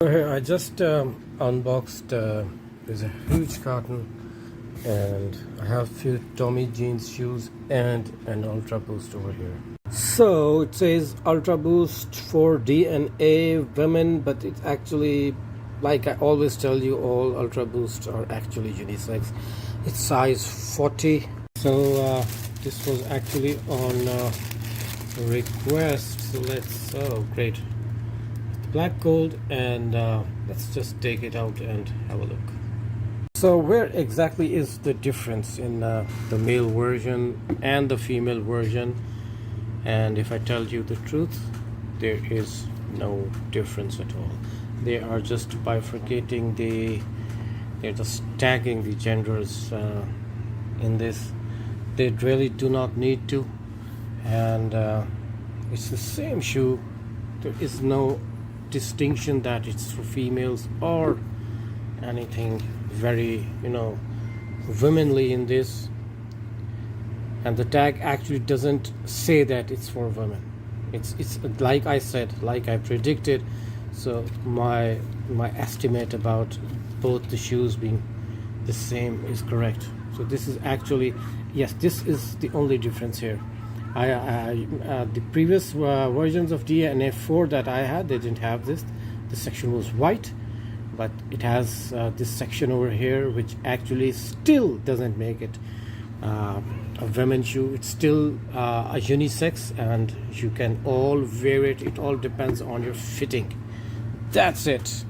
So here I just unboxed. There's a huge carton, and I have few Tommy jeans shoes and an Ultraboost over here. So it says Ultraboost 4.0 women, but it's actually, like I always tell you, all Ultraboosts are actually unisex. It's size 40. So this was actually on request. So oh great, black gold, and let's just take it out and have a look. So where exactly is the difference in the male version and the female version? And if I tell you the truth, there is no difference at all. They are just bifurcating they're just tagging the genders in this. They really do not need to, and it's the same shoe. There is no distinction that it's for females or anything very womanly in this, and the tag actually doesn't say that it's for women. It's like I said, like I predicted. So my estimate about both the shoes being the same is correct. So this is actually, yes, this is the only difference here. The previous versions of D and F4 that I had, they didn't have this. The section was white, but it has this section over here, which actually still doesn't make it a women's shoe. It's still a unisex, and you can all wear it. It all depends on your fitting. That's it.